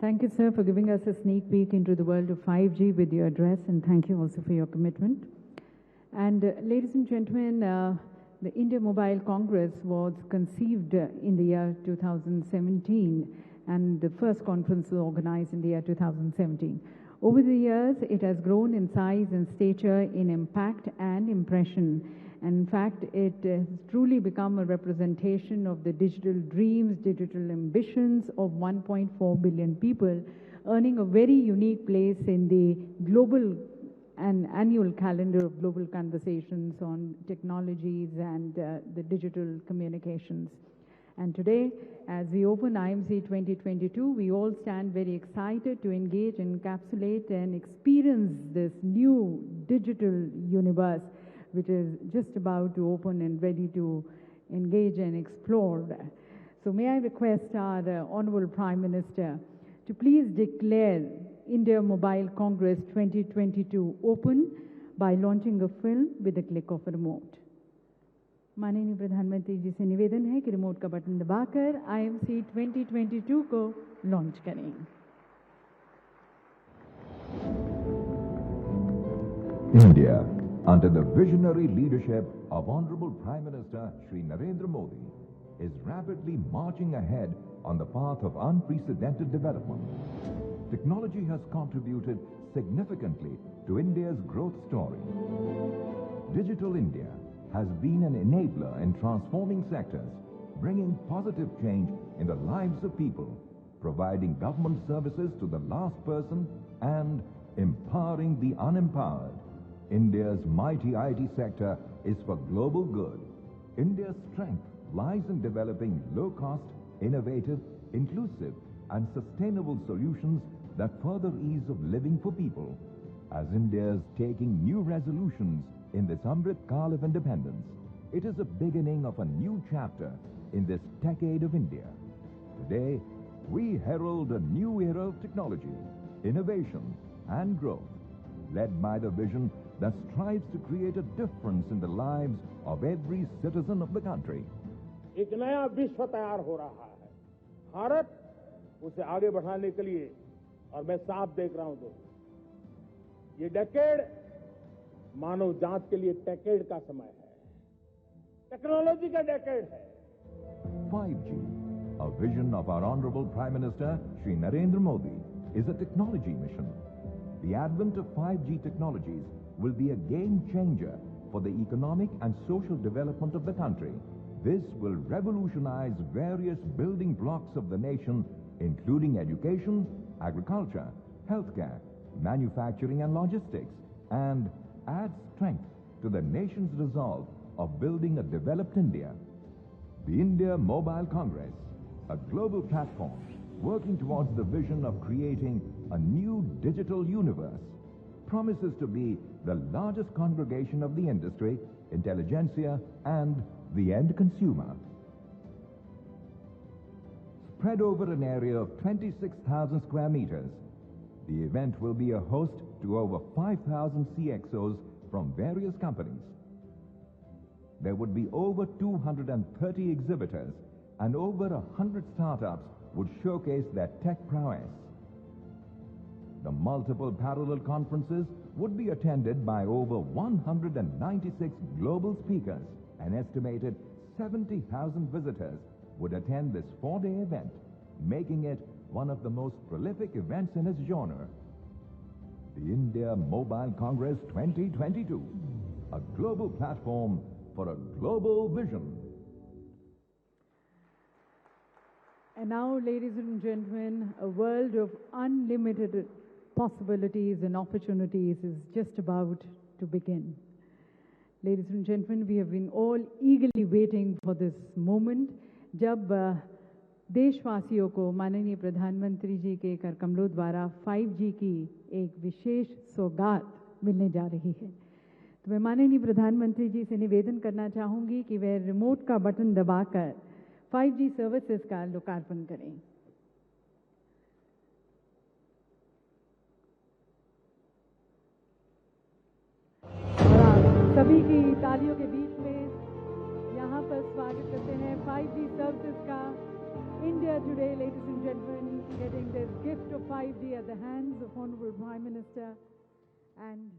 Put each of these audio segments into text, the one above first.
Thank you, sir, for giving us a sneak peek into the world of 5G with your address, and thank you also for your commitment. And ladies and gentlemen, the India Mobile Congress was conceived in the year 2017, and the first conference was organized in the year 2017. Over the years, it has grown in size and stature, in impact and impression. And in fact, it has truly become a representation of the digital dreams, digital ambitions of 1.4 billion people, earning a very unique place in the global and annual calendar of global conversations on technologies and the digital communications. And today, as we open IMC 2022, we all stand very excited to engage, encapsulate, and experience this new digital universe, which is just about to open and ready to engage and explore. So may I request our Honorable Prime Minister to please declare India Mobile Congress 2022 open by launching a film with a click of a remote. माननीय प्रधानमंत्री जी से निवेदन है कि remote का button दबाकर IMC 2022 को launch करें। India, under the visionary leadership of Honorable Prime Minister Shri Narendra Modi, is rapidly marching ahead on the path of unprecedented development. Technology has contributed significantly to India's growth story. Digital India has been an enabler in transforming sectors, bringing positive change in the lives of people, providing government services to the last person, and empowering the unempowered. India's mighty IT sector is for global good. India's strength lies in developing low-cost, innovative, inclusive, and sustainable solutions that further ease of living for people. As India is taking new resolutions in this Amrit Kaal of independence, it is a beginning of a new chapter in this decade of India. Today, we herald a new era of technology, innovation, and growth, led by the vision that strives to create a difference in the lives of every citizen of the country. एक नया विश्व तैयार हो रहा है। भारत उसे आगे बढ़ाने के लिए, और मैं साफ देख रहा हूं दोस्तों, ये डेकेड मानव जात के लिए टेकेड का समय है, टेक्नोलॉजी का डेकेड है। 5G, a vision of our Honorable Prime Minister Shri Narendra Modi, is a technology mission. The advent of 5G technologies will be a game changer for the economic and social development of the country. This will revolutionize various building blocks of the nation, including education, agriculture, healthcare, manufacturing and logistics, and add strength to the nation's resolve of building a developed India. The India Mobile Congress, a global platform working towards the vision of creating a new digital universe, promises to be the largest congregation of the industry, intelligentsia, and the end consumer. Spread over an area of 26,000 square meters, the event will be a host to over 5,000 CXOs from various companies. There would be over 230 exhibitors, and over 100 startups would showcase their tech prowess. The multiple parallel conferences would be attended by over 196 global speakers. An estimated 70,000 visitors would attend this 4-day event, making it one of the most prolific events in its genre. The India Mobile Congress 2022, a global platform for a global vision. And now, ladies and gentlemen, a world of unlimited possibilities and opportunities is just about to begin. Ladies and gentlemen, we have been all eagerly waiting for this moment, जब देशवासियों को माननीय प्रधानमंत्री जी के कर कमलों द्वारा 5G की एक विशेष सौगात मिलने जा रही है। तो मैं माननीय प्रधानमंत्री जी से निवेदन करना चाहूँगी कि वे रिमोट का बटन दबाकर 5G सर्विसेज का लोकार्पण करें। सभी की तालियों के बीच में यहाँ पर स्वागत करते हैं 5G सर्विसेज का। India today, ladies and gentlemen, getting this gift of 5G at the hands of Honorable Prime Minister. And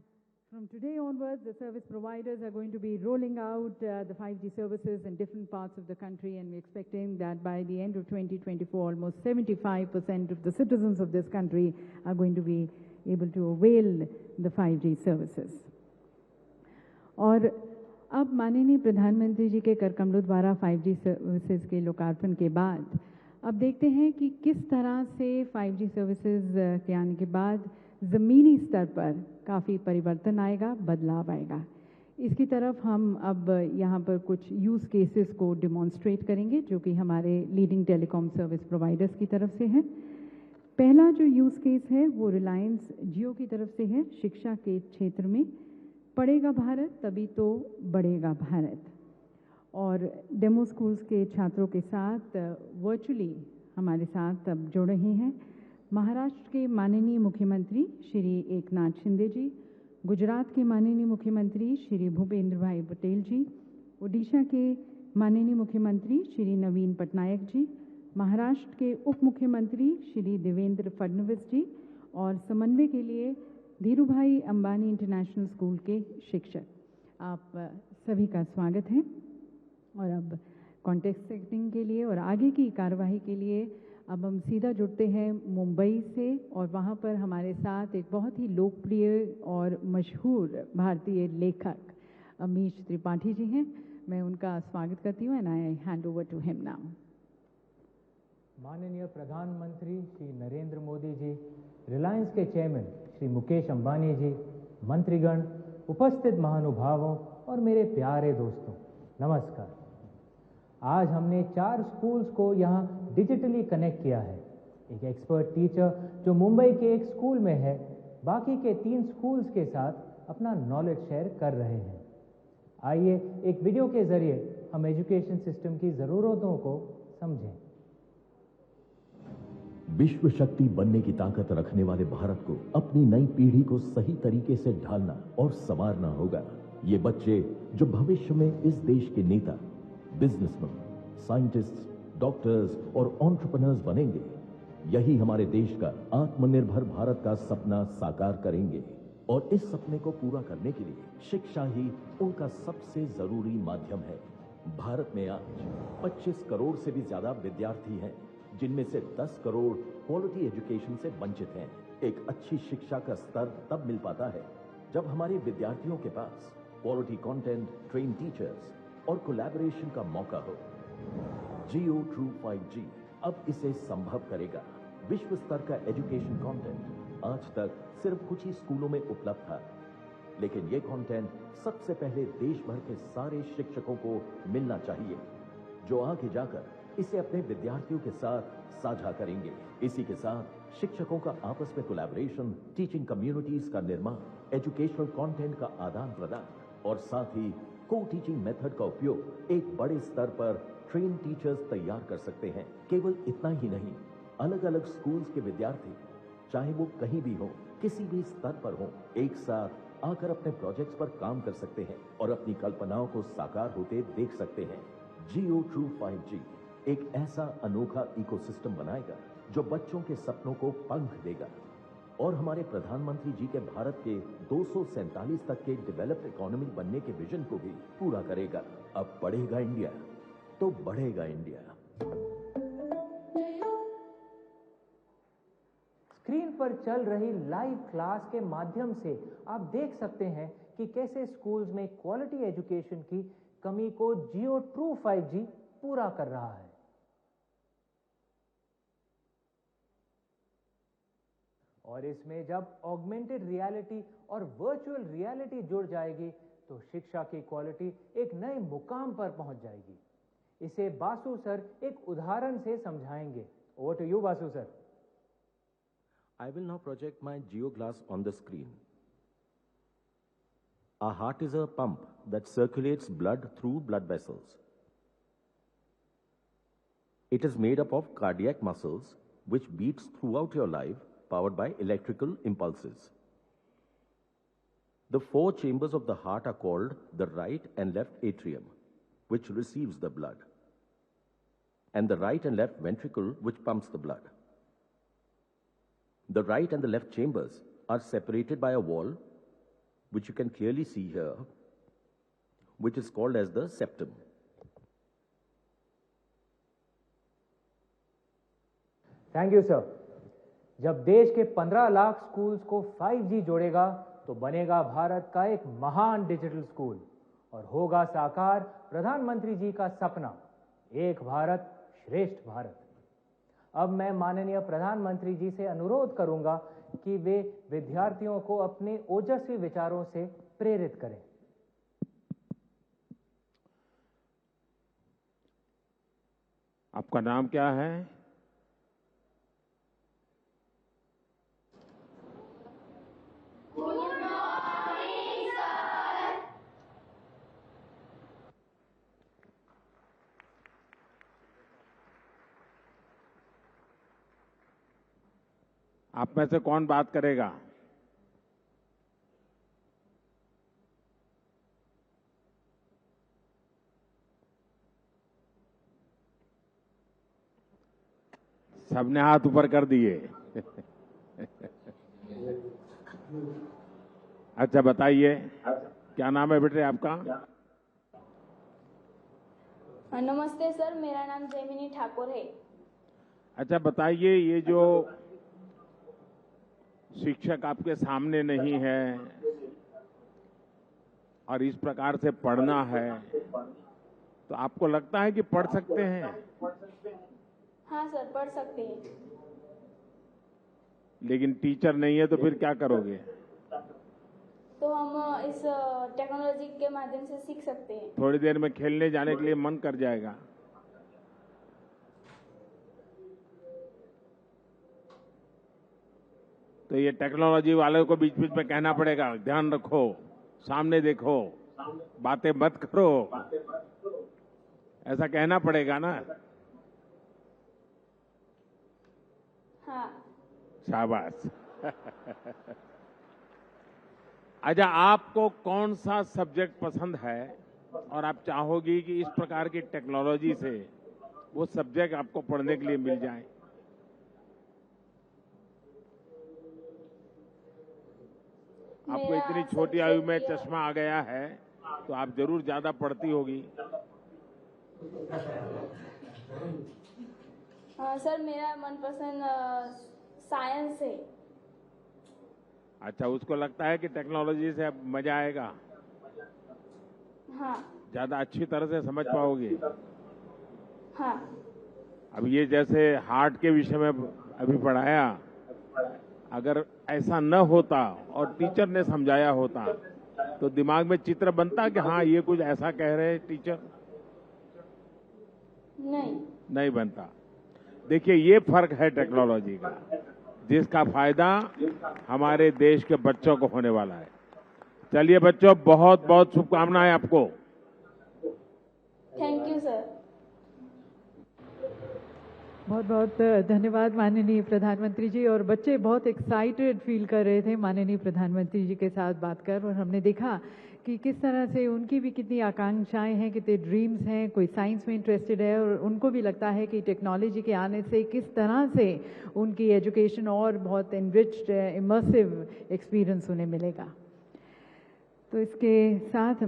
from today onwards, the service providers are going to be rolling out the 5G services in different parts of the country, and we're expecting that by the end of 2024, almost 75% of the citizens of this country are going to be able to avail the 5G services. और अब माननीय प्रधानमंत्री जी के कर कमलों द्वारा 5G services के लोकार्पण के बाद अब देखते हैं कि किस तरह से 5G सर्विसेज के आने के बाद ज़मीनी स्तर पर काफ़ी परिवर्तन आएगा, बदलाव आएगा। इसकी तरफ हम अब यहाँ पर कुछ यूज़ केसेस को डिमॉन्स्ट्रेट करेंगे जो कि हमारे लीडिंग टेलीकॉम सर्विस प्रोवाइडर्स की तरफ से हैं। पहला जो यूज़ केस है वो रिलायंस जियो की तरफ से है। शिक्षा के क्षेत्र में पढ़ेगा भारत तभी तो बढ़ेगा भारत, और डेमो स्कूल्स के छात्रों के साथ वर्चुअली हमारे साथ अब जुड़ रहे हैं महाराष्ट्र के माननीय मुख्यमंत्री श्री एकनाथ शिंदे जी, गुजरात के माननीय मुख्यमंत्री श्री भूपेंद्र भाई पटेल जी, ओडिशा के माननीय मुख्यमंत्री श्री नवीन पटनायक जी, महाराष्ट्र के उप मुख्यमंत्री श्री देवेंद्र फडणवीस जी, और समन्वय के लिए धीरूभाई अंबानी इंटरनेशनल स्कूल के शिक्षक। आप सभी का स्वागत है। और अब कॉन्टेक्स्ट सेटिंग के लिए और आगे की कार्यवाही के लिए अब हम सीधा जुड़ते हैं मुंबई से, और वहाँ पर हमारे साथ एक बहुत ही लोकप्रिय और मशहूर भारतीय लेखक अमीश त्रिपाठी जी हैं। मैं उनका स्वागत करती हूँ and I hand over to him now. माननीय प्रधानमंत्री श्री नरेंद्र मोदी जी, रिलायंस के चेयरमैन श्री मुकेश अंबानी जी, मंत्रीगण, उपस्थित महानुभावों और मेरे प्यारे दोस्तों, नमस्कार। आज हमने 4 स्कूल्स को यहाँ डिजिटली कनेक्ट किया है। एक एक्सपर्ट टीचर जो मुंबई के एक स्कूल में है, बाकी के 3 स्कूल्स के साथ अपना नॉलेज शेयर कर रहे हैं। आइए एक वीडियो के जरिए हम एजुकेशन सिस्टम की ज़रूरतों को समझें। विश्व शक्ति बनने की ताकत रखने वाले भारत को अपनी नई पीढ़ी को सही तरीके से ढालना और संवारना होगा। ये बच्चे जो भविष्य में इस देश के नेता, बिजनेसमैन, साइंटिस्ट, डॉक्टर्स और एंटरप्रेन्योर्स बनेंगे, यही हमारे देश का आत्मनिर्भर भारत का सपना साकार करेंगे। और इस सपने को पूरा करने के लिए शिक्षा ही उनका सबसे जरूरी माध्यम है। भारत में आज 25 करोड़ से भी ज्यादा विद्यार्थी हैं, जिनमें से 10 करोड़ क्वालिटी एजुकेशन से वंचित हैं। एक अच्छी शिक्षा का स्तर तब मिल पाता है जब हमारे विद्यार्थियों के पास क्वालिटी कंटेंट, ट्रेन टीचर्स और कोलैबोरेशन का मौका हो। जियो ट्रू 5G अब इसे संभव करेगा। विश्व स्तर का एजुकेशन कंटेंट आज तक सिर्फ कुछ ही स्कूलों में उपलब्ध था, लेकिन ये कंटेंट सबसे पहले देश भर के सारे शिक्षकों को मिलना चाहिए, जो आगे जाकर इसे अपने विद्यार्थियों के साथ साझा करेंगे। इसी के साथ शिक्षकों का आपस में कोलैबोरेशन, टीचिंग कम्युनिटीज का निर्माण, एजुकेशनल कंटेंट का आदान प्रदान और साथ ही को टीचिंग मेथड का उपयोग एक बड़े स्तर पर ट्रेन टीचर्स तैयार कर सकते हैं। केवल इतना ही नहीं, अलग अलग स्कूल्स के विद्यार्थी, चाहे वो कहीं भी हो, किसी भी स्तर पर हो, एक साथ आकर अपने प्रोजेक्ट्स पर काम कर सकते हैं और अपनी कल्पनाओं को साकार होते देख सकते हैं। जियो ट्रू 5G एक ऐसा अनोखा इकोसिस्टम बनाएगा जो बच्चों के सपनों को पंख देगा और हमारे प्रधानमंत्री जी के भारत के 247 तक के डेवलप्ड इकोनॉमी बनने के विजन को भी पूरा करेगा। अब बढ़ेगा इंडिया तो बढ़ेगा इंडिया। स्क्रीन पर चल रही लाइव क्लास के माध्यम से आप देख सकते हैं कि कैसे स्कूल्स में क्वालिटी एजुकेशन की कमी को जियो ट्रू 5G पूरा कर रहा है। और इसमें जब ऑगमेंटेड रियलिटी और वर्चुअल रियलिटी जुड़ जाएगी तो शिक्षा की क्वालिटी एक नए मुकाम पर पहुंच जाएगी। इसे बासु सर एक उदाहरण से समझाएंगे। Over to you Basu sir. I will now project my GeoGlass on the screen. Our heart is a pump that circulates blood through blood vessels. It is made up of cardiac muscles which beats throughout your life, powered by electrical impulses. The 4 chambers of the heart are called the right and left atrium, which receives the blood, and the right and left ventricle, which pumps the blood. The right and the left chambers are separated by a wall, which you can clearly see here, which is called as the septum. Thank you sir. जब देश के 15 lakh schools को 5G जोड़ेगा तो बनेगा भारत का एक महान डिजिटल स्कूल और होगा साकार प्रधानमंत्री जी का सपना, एक भारत श्रेष्ठ भारत। अब मैं माननीय प्रधानमंत्री जी से अनुरोध करूंगा कि वे विद्यार्थियों को अपने ओजस्वी विचारों से प्रेरित करें। आपका नाम क्या है? आप में से कौन बात करेगा? सबने हाथ ऊपर कर दिए। अच्छा बताइए, क्या नाम है बेटे आपका? नमस्ते सर, मेरा नाम जैमिनी ठाकुर है। अच्छा बताइए, ये जो शिक्षक आपके सामने नहीं है और इस प्रकार से पढ़ना है, तो आपको लगता है कि पढ़ सकते हैं? हाँ सर, पढ़ सकते हैं। लेकिन टीचर नहीं है तो फिर क्या करोगे? तो हम इस टेक्नोलॉजी के माध्यम से सीख सकते हैं। थोड़ी देर में खेलने जाने के लिए मन कर जाएगा। तो ये टेक्नोलॉजी वालों को बीच बीच में कहना पड़ेगा, ध्यान रखो, सामने देखो, बातें मत करो, ऐसा कहना पड़ेगा ना। हाँ। शाबाश। अच्छा, आपको कौन सा सब्जेक्ट पसंद है और आप चाहोगी कि इस प्रकार की टेक्नोलॉजी से वो सब्जेक्ट आपको पढ़ने के लिए मिल जाए? आपको इतनी छोटी आयु में चश्मा आ गया है तो आप जरूर ज्यादा पढ़ती होगी। सर, मेरा मनपसंद साइंस है। अच्छा, उसको लगता है कि टेक्नोलॉजी से अब मजा आएगा? हाँ। ज्यादा अच्छी तरह से समझ पाओगे? हाँ। अब ये जैसे हार्ट के विषय में अभी पढ़ाया, अगर ऐसा न होता और टीचर ने समझाया होता तो दिमाग में चित्र बनता कि हाँ ये कुछ ऐसा कह रहे हैं टीचर? नहीं बनता। देखिए, ये फर्क है टेक्नोलॉजी का, जिसका फायदा हमारे देश के बच्चों को होने वाला है। चलिए बच्चों, बहुत बहुत शुभकामनाएं आपको। Thank you sir. बहुत बहुत धन्यवाद माननीय प्रधानमंत्री जी। और बच्चे बहुत एक्साइटेड फील कर रहे थे माननीय प्रधानमंत्री जी के साथ बात कर, और हमने देखा कि किस तरह से उनकी भी कितनी आकांक्षाएं हैं, कितने ड्रीम्स हैं। कोई साइंस में इंटरेस्टेड है और उनको भी लगता है कि टेक्नोलॉजी के आने से किस तरह से उनकी एजुकेशन और बहुत एनरिच्ड इमर्सिव एक्सपीरियंस उन्हें मिलेगा। तो इसके साथ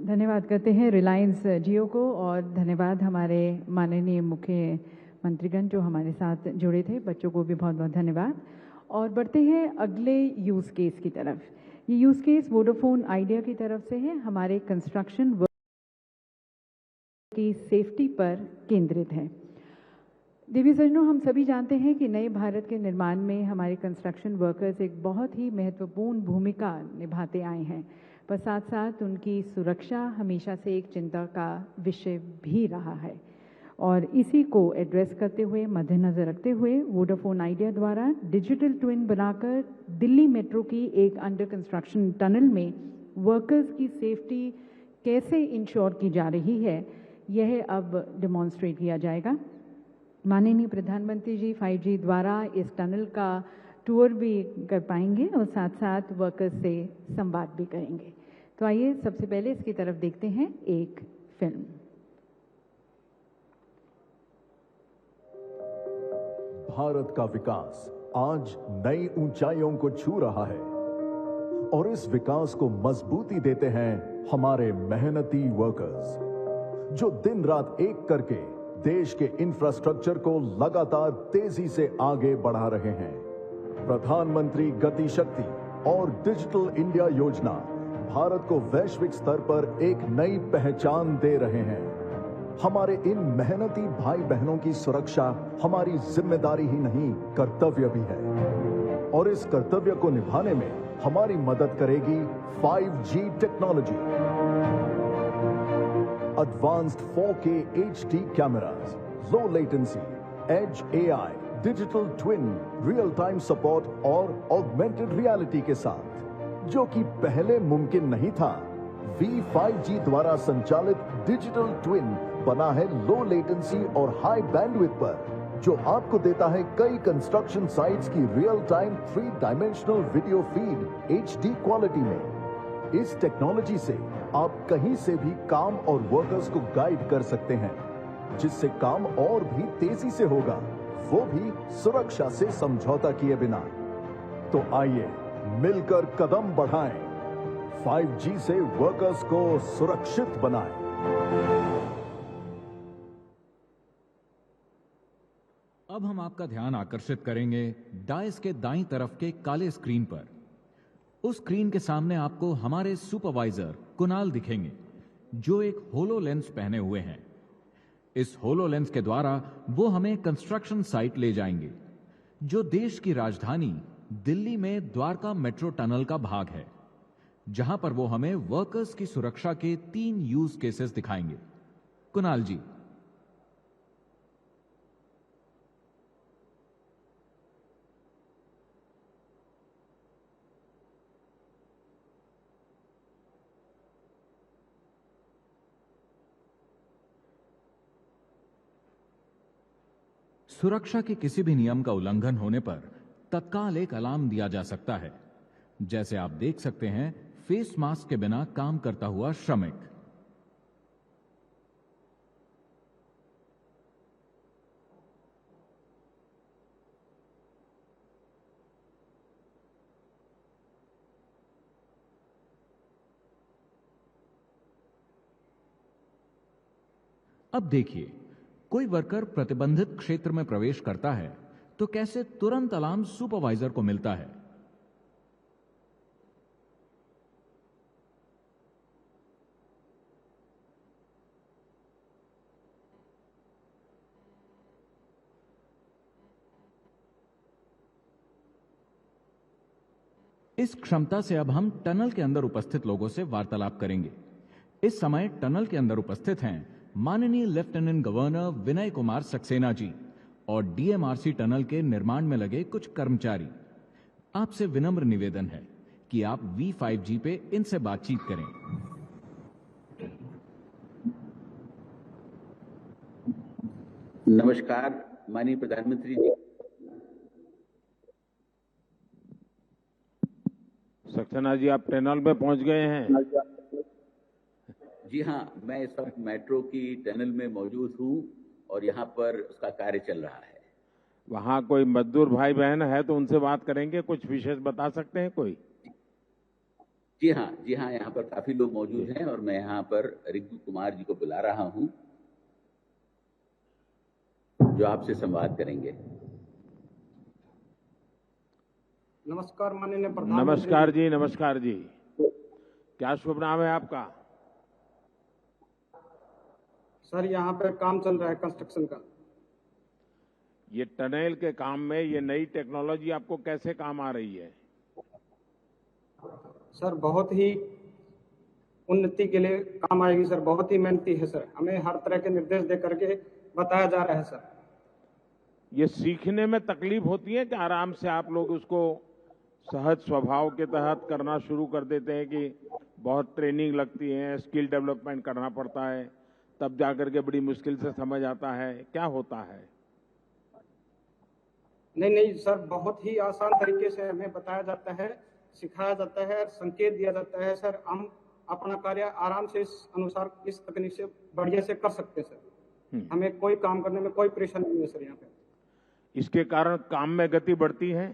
धन्यवाद करते हैं रिलायंस जियो को, और धन्यवाद हमारे माननीय मुख्य मंत्रीगण जो हमारे साथ जुड़े थे। बच्चों को भी बहुत बहुत धन्यवाद। और बढ़ते हैं अगले यूज़ केस की तरफ। ये यूज़ केस वोडाफोन आइडिया की तरफ से है, हमारे कंस्ट्रक्शन वर्क की सेफ्टी पर केंद्रित है। देवी सज्जनों, हम सभी जानते हैं कि नए भारत के निर्माण में हमारे कंस्ट्रक्शन वर्कर्स एक बहुत ही महत्वपूर्ण भूमिका निभाते आए हैं, पर साथ साथ उनकी सुरक्षा हमेशा से एक चिंता का विषय भी रहा है। और इसी को एड्रेस करते हुए, मद्देनजर रखते हुए, वोडाफोन आइडिया द्वारा डिजिटल ट्विन बनाकर दिल्ली मेट्रो की एक अंडर कंस्ट्रक्शन टनल में वर्कर्स की सेफ्टी कैसे इंश्योर की जा रही है, यह अब डेमोन्स्ट्रेट किया जाएगा। माननीय प्रधानमंत्री जी 5G द्वारा इस टनल का टूर भी कर पाएंगे और साथ साथ वर्कर्स से संवाद भी करेंगे। तो आइए सबसे पहले इसकी तरफ देखते हैं एक फिल्म। भारत का विकास आज नई ऊंचाइयों को छू रहा है और इस विकास को मजबूती देते हैं हमारे मेहनती वर्कर्स, जो दिन रात एक करके देश के इंफ्रास्ट्रक्चर को लगातार तेजी से आगे बढ़ा रहे हैं। प्रधानमंत्री गति शक्ति और डिजिटल इंडिया योजना भारत को वैश्विक स्तर पर एक नई पहचान दे रहे हैं। हमारे इन मेहनती भाई बहनों की सुरक्षा हमारी जिम्मेदारी ही नहीं, कर्तव्य भी है। और इस कर्तव्य को निभाने में हमारी मदद करेगी 5G technology. Advanced 4K HD cameras, low latency, edge AI, digital twin, real time support और ऑगमेंटेड रियलिटी के साथ, जो कि पहले मुमकिन नहीं था। V5G द्वारा संचालित डिजिटल ट्विन बना है लो लेटेंसी और हाई बैंडविड्थ पर, जो आपको देता है कई कंस्ट्रक्शन साइट्स की real time 3 dimensional video feed HD quality में। इस टेक्नोलॉजी से आप कहीं से भी काम और वर्कर्स को गाइड कर सकते हैं, जिससे काम और भी तेजी से होगा, वो भी सुरक्षा से समझौता किए बिना। तो आइए मिलकर कदम बढ़ाएं, 5G से वर्कर्स को सुरक्षित बनाएं। अब हम आपका ध्यान आकर्षित करेंगे डायस के दाईं तरफ के काले स्क्रीन पर। उस स्क्रीन के सामने आपको हमारे सुपरवाइजर कुणाल दिखेंगे, जो एक होलोलेंस पहने हुए हैं। इस होलोलेंस के द्वारा वो हमें कंस्ट्रक्शन साइट ले जाएंगे, जो देश की राजधानी दिल्ली में द्वारका मेट्रो टनल का भाग है, जहां पर वो हमें वर्कर्स की सुरक्षा के 3 यूज केसेस दिखाएंगे। कुणाल जी। सुरक्षा के किसी भी नियम का उल्लंघन होने पर तत्काल एक अलार्म दिया जा सकता है। जैसे आप देख सकते हैं, फेस मास्क के बिना काम करता हुआ श्रमिक। अब देखिए, कोई वर्कर प्रतिबंधित क्षेत्र में प्रवेश करता है तो कैसे तुरंत अलार्म सुपरवाइजर को मिलता है। इस क्षमता से अब हम टनल के अंदर उपस्थित लोगों से वार्तालाप करेंगे। इस समय टनल के अंदर उपस्थित हैं माननीय लेफ्टिनेंट गवर्नर विनय कुमार सक्सेना जी और DMRC टनल के निर्माण में लगे कुछ कर्मचारी। आपसे विनम्र निवेदन है कि आप V5G पे इनसे बातचीत करें। नमस्कार माननीय प्रधानमंत्री जी। सक्सेना जी, आप टनल में पहुंच गए हैं? जी हाँ, मैं इस वक्त मेट्रो की टनल में मौजूद हूँ और यहाँ पर उसका कार्य चल रहा है। वहाँ कोई मजदूर भाई बहन है तो उनसे बात करेंगे, कुछ विशेष बता सकते हैं कोई? जी हाँ, यहाँ पर काफी लोग मौजूद हैं और मैं यहाँ पर रिंकू कुमार जी को बुला रहा हूँ, जो आपसे संवाद करेंगे। नमस्कार माननीय प्रधानमंत्री। नमस्कार जी, नमस्कार जी। क्या शुभ नाम है आपका? सर, यहाँ पे काम चल रहा है कंस्ट्रक्शन का। ये टनल के काम में ये नई टेक्नोलॉजी आपको कैसे काम आ रही है? सर, बहुत ही उन्नति के लिए काम आएगी सर। बहुत ही मेहनती है सर, हमें हर तरह के निर्देश दे करके बताया जा रहा है सर। ये सीखने में तकलीफ होती है कि आराम से आप लोग उसको सहज स्वभाव के तहत करना शुरू कर देते हैं कि बहुत ट्रेनिंग लगती है, स्किल डेवलपमेंट करना पड़ता है, तब जाकर के बड़ी मुश्किल से समझ आता है? क्या होता है? नहीं सर, बहुत ही आसान तरीके से हमें बताया जाता है, सिखाया जाता है, संकेत दिया जाता है सर। हम अपना कार्य आराम से इस अनुसार इस तकनीक से बढ़िया से कर सकते हैं सर। हमें कोई काम करने में कोई परेशानी नहीं है सर। यहाँ पे इसके कारण काम में गति बढ़ती है।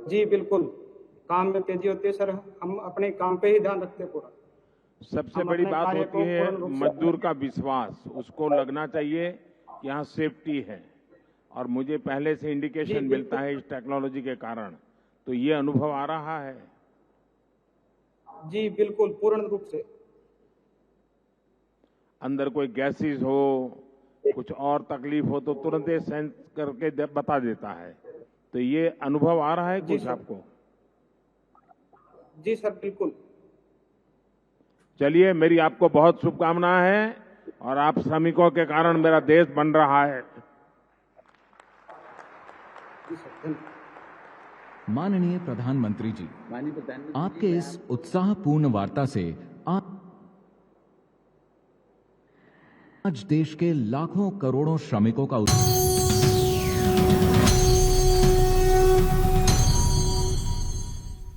जी बिल्कुल, काम में तेजी होती है सर। हम अपने काम पे ही ध्यान रखते हैं पूरा। सबसे हम बड़ी अपने बात कार्य होती को है पूर्ण रूप से मजदूर का विश्वास, उसको लगना चाहिए कि यहाँ सेफ्टी है, और मुझे पहले से इंडिकेशन जी, मिलता है इस टेक्नोलॉजी के कारण, तो ये अनुभव आ रहा है। जी बिल्कुल, पूर्ण रूप से। अंदर कोई गैसेस हो, कुछ और तकलीफ हो तो तुरंत ये सेंस करके बता देता है। तो ये अनुभव आ रहा है जी कुछ सर। आपको? जी सर बिल्कुल। चलिए, मेरी आपको बहुत शुभकामनाएं हैं, और आप श्रमिकों के कारण मेरा देश बन रहा है। जी सर, धन्यवाद। माननीय प्रधानमंत्री जी, माननीय प्रधानमंत्री आपके जी, इस उत्साहपूर्ण वार्ता से आज देश के लाखों करोड़ों श्रमिकों का